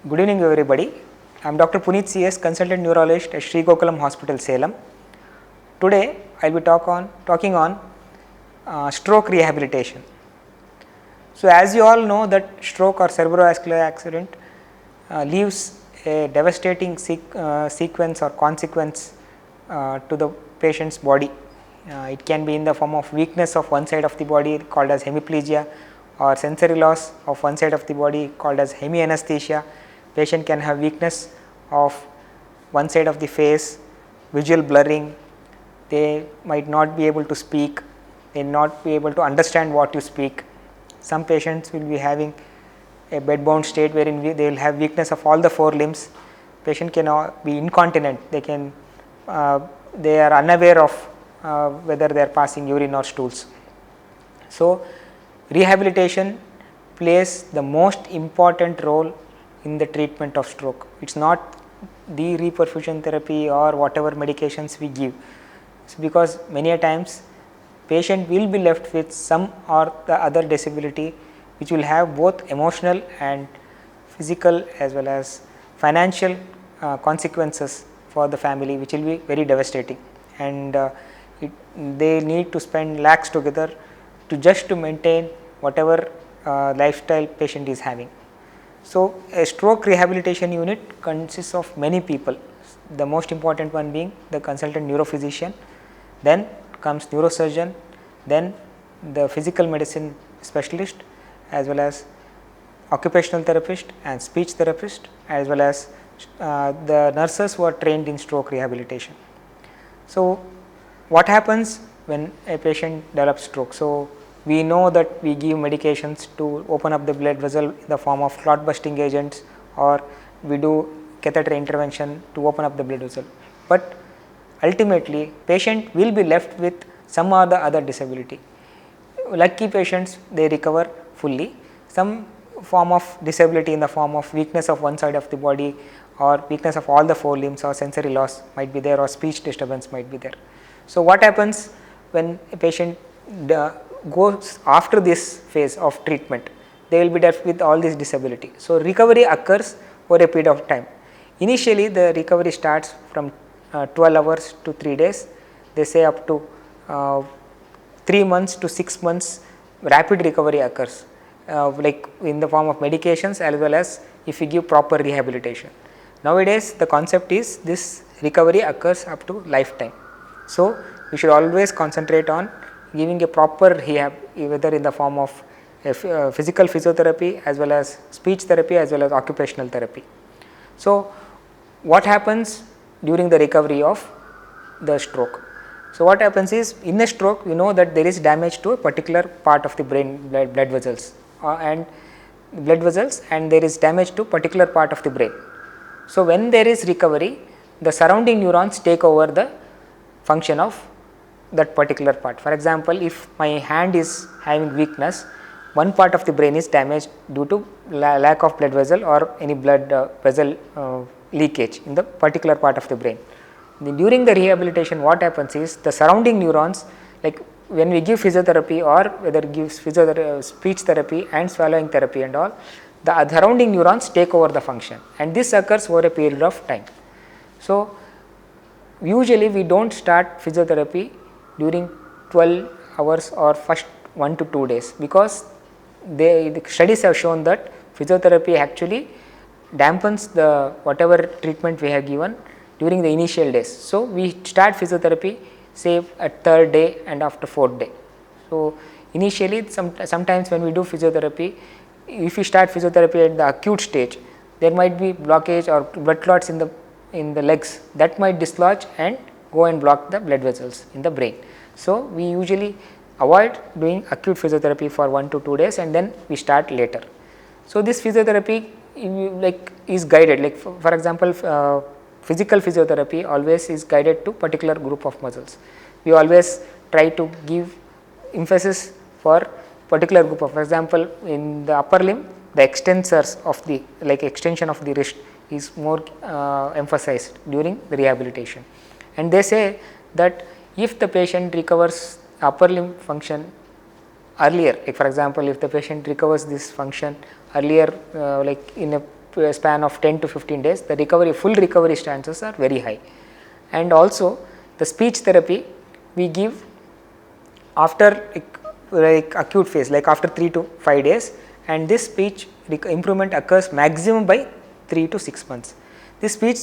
Good evening everybody. I am Dr. Puneet CS, Consultant Neurologist at Sri Gokulam Hospital, Salem. Today I will be talking on stroke rehabilitation. So as you all know that stroke or cerebrovascular accident leaves a devastating sequence or consequence to the patient's body. It can be in the form of weakness of one side of the body called as hemiplegia, or sensory loss of one side of the body called as hemianesthesia. Patient can have weakness of one side of the face, visual blurring, they might not be able to speak, they will not be able to understand what you speak. Some patients will be having a bedbound state wherein they will have weakness of all the four limbs. Patient can be incontinent, they are unaware of whether they are passing urine or stools. So rehabilitation plays the most important role in the treatment of stroke. It is not the reperfusion therapy or whatever medications we give. It's because many a times patient will be left with some or the other disability which will have both emotional and physical as well as financial consequences for the family, which will be very devastating, and they need to spend lakhs together to maintain whatever lifestyle patient is having. So a stroke rehabilitation unit consists of many people, the most important one being the consultant neurophysician, then comes neurosurgeon, then the physical medicine specialist, as well as occupational therapist and speech therapist, as well as the nurses who are trained in stroke rehabilitation. So what happens when a patient develops stroke? So we know that we give medications to open up the blood vessel in the form of clot busting agents, or we do catheter intervention to open up the blood vessel, but ultimately patient will be left with some or the other disability. Lucky patients, they recover fully. Some form of disability in the form of weakness of one side of the body, or weakness of all the four limbs, or sensory loss might be there, or speech disturbance might be there. So what happens when a patient goes after this phase of treatment? They will be left with all this disability. So recovery occurs over a period of time. Initially the recovery starts from 12 hours to 3 days. They say up to 3 months to 6 months rapid recovery occurs, like in the form of medications as well as if we give proper rehabilitation. Nowadays the concept is this recovery occurs up to lifetime. So we should always concentrate on giving a proper rehab, whether in the form of physical physiotherapy as well as speech therapy as well as occupational therapy. So what happens during the recovery of the stroke? So what happens is, in a stroke we know that there is damage to a particular part of the brain, blood vessels and there is damage to particular part of the brain. So when there is recovery, the surrounding neurons take over the function of that particular part. For example, if my hand is having weakness, one part of the brain is damaged due to lack of blood vessel or any blood vessel leakage in the particular part of the brain. During the rehabilitation, what happens is the surrounding neurons, like when we give physiotherapy or whether gives speech therapy and swallowing therapy and all, the surrounding neurons take over the function, and this occurs over a period of time. So usually we do not start physiotherapy during 12 hours or first 1 to 2 days, because the studies have shown that physiotherapy actually dampens the whatever treatment we have given during the initial days. So we start physiotherapy say at 3rd day and after 4th day. So initially sometimes when we do physiotherapy, if we start physiotherapy at the acute stage, there might be blockage or blood clots in the legs that might dislodge and go and block the blood vessels in the brain. So we usually avoid doing acute physiotherapy for 1 to 2 days and then we start later. So this physiotherapy is guided, like for example physical physiotherapy always is guided to particular group of muscles. We always try to give emphasis for particular group of, for example in the upper limb, the extensors of the extension of the wrist is more emphasized during the rehabilitation. And they say that if the patient recovers upper limb function earlier, like for example if the patient recovers this function earlier, like in a a span of 10 to 15 days, the recovery, full recovery chances are very high. And also the speech therapy we give after like acute phase, like after 3 to 5 days, and this speech improvement occurs maximum by 3 to 6 months. This speech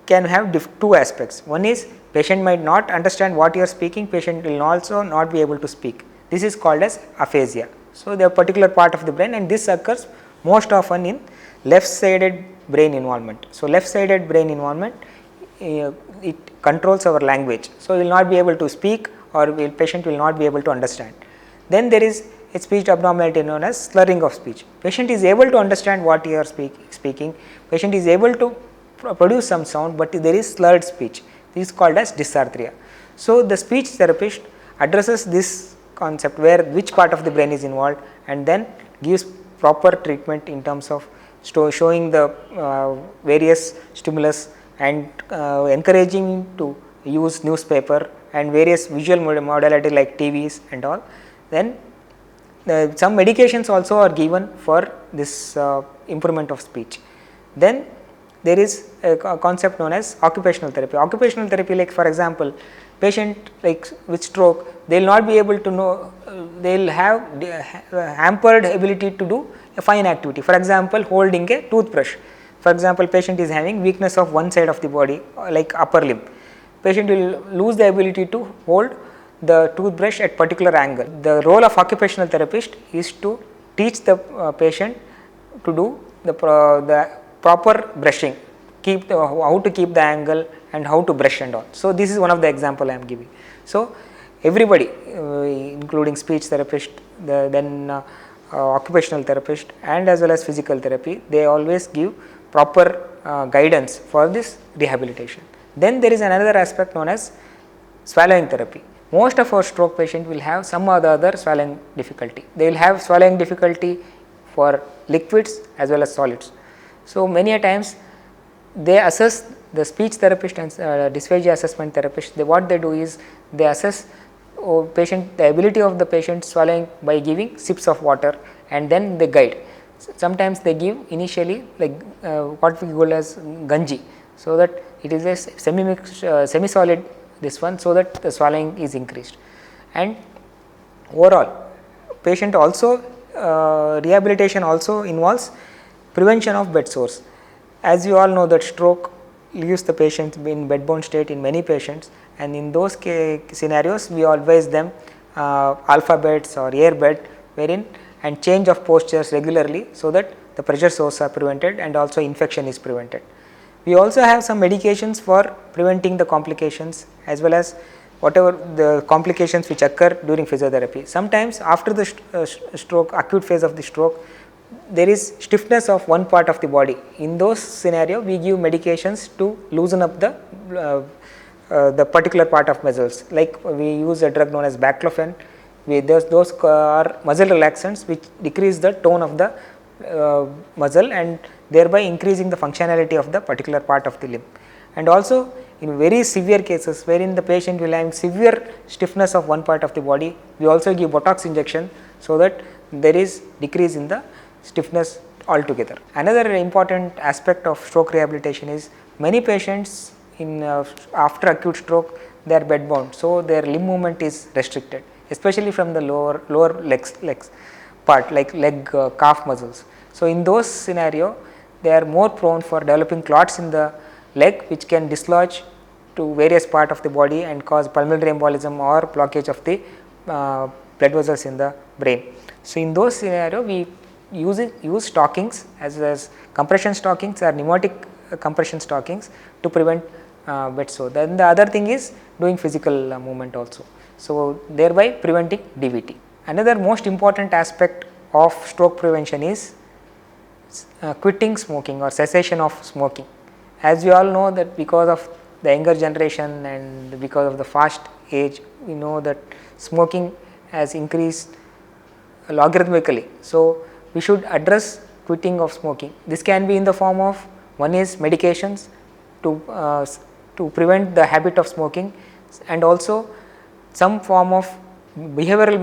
can have two aspects. One is patient might not understand what you are speaking, patient will also not be able to speak. This is called as aphasia. So, they are particular part of the brain, and this occurs most often in left sided brain involvement. So, left sided brain involvement it controls our language. So, we will not be able to speak, or patient will not be able to understand. Then there is a speech abnormality known as slurring of speech. Patient is able to understand what you are speaking, patient is able to produce some sound, but there is slurred speech. This is called as dysarthria. So, the speech therapist addresses this concept where which part of the brain is involved, and then gives proper treatment in terms of showing the various stimulus and encouraging to use newspaper and various visual modality like TVs and all. Then some medications also are given for this improvement of speech. Then there is a concept known as occupational therapy. Occupational therapy, like for example, patient like with stroke, they will not be able to know, they will have hampered ability to do a fine activity. For example, holding a toothbrush. For example, patient is having weakness of one side of the body, like upper limb. Patient will lose the ability to hold the toothbrush at particular angle. The role of occupational therapist is to teach the patient to do the proper brushing, how to keep the angle and how to brush and all. So, this is one of the example I am giving. So, everybody including speech therapist, then occupational therapist and as well as physical therapy, they always give proper guidance for this rehabilitation. Then there is another aspect known as swallowing therapy. Most of our stroke patients will have some or the other swallowing difficulty. They will have swallowing difficulty for liquids as well as solids. So, many a times they assess, the speech therapist and dysphagia assessment therapist, what they do is they assess patient, the ability of the patient swallowing by giving sips of water, and then they guide. Sometimes they give initially like what we call as ganji, so that it is a semi solid this one, so that the swallowing is increased. And overall patient also rehabilitation also involves prevention of bed sores. As you all know that stroke leaves the patient in bedbound state in many patients, and in those scenarios we advise them alpha beds or air bed, wherein and change of postures regularly, so that the pressure sores are prevented and also infection is prevented. We also have some medications for preventing the complications as well as whatever the complications which occur during physiotherapy. Sometimes after the stroke, acute phase of the stroke, there is stiffness of one part of the body. In those scenario, we give medications to loosen up the particular part of muscles. Like we use a drug known as baclofen. Those are muscle relaxants which decrease the tone of the muscle and thereby increasing the functionality of the particular part of the limb. And also in very severe cases wherein the patient will have severe stiffness of one part of the body, we also give Botox injection, so that there is decrease in the stiffness altogether. Another important aspect of stroke rehabilitation is many patients in after acute stroke, they are bedbound, so their limb movement is restricted, especially from the lower legs part, like leg calf muscles. So, in those scenario, they are more prone for developing clots in the leg, which can dislodge to various part of the body and cause pulmonary embolism or blockage of the blood vessels in the brain. So, in those scenario, we use stockings as compression stockings or pneumatic compression stockings to prevent bed sore. Then the other thing is doing physical movement also. So, thereby preventing DVT. Another most important aspect of stroke prevention is quitting smoking or cessation of smoking. As we all know that because of the younger generation and because of the fast age, we know that smoking has increased logarithmically. So, we should address quitting of smoking. This can be in the form of, one is medications to prevent the habit of smoking, and also some form of behavioral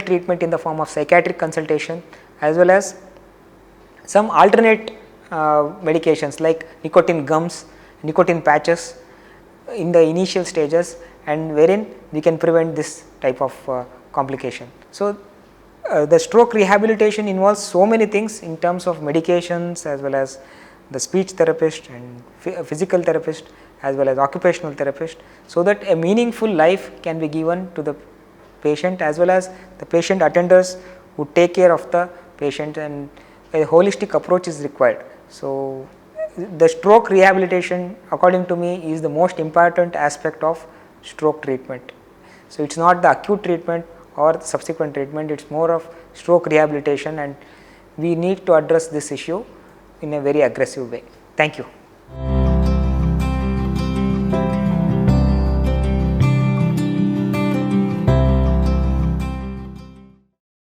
treatment in the form of psychiatric consultation, as well as some alternate medications like nicotine gums, nicotine patches in the initial stages, and wherein we can prevent this type of complication. So, the stroke rehabilitation involves so many things in terms of medications as well as the speech therapist and physical therapist as well as occupational therapist, so that a meaningful life can be given to the patient as well as the patient attenders who take care of the patient, and a holistic approach is required. So, the stroke rehabilitation according to me is the most important aspect of stroke treatment. So, it is not the acute treatment or the subsequent treatment, it is more of stroke rehabilitation, and we need to address this issue in a very aggressive way. Thank you.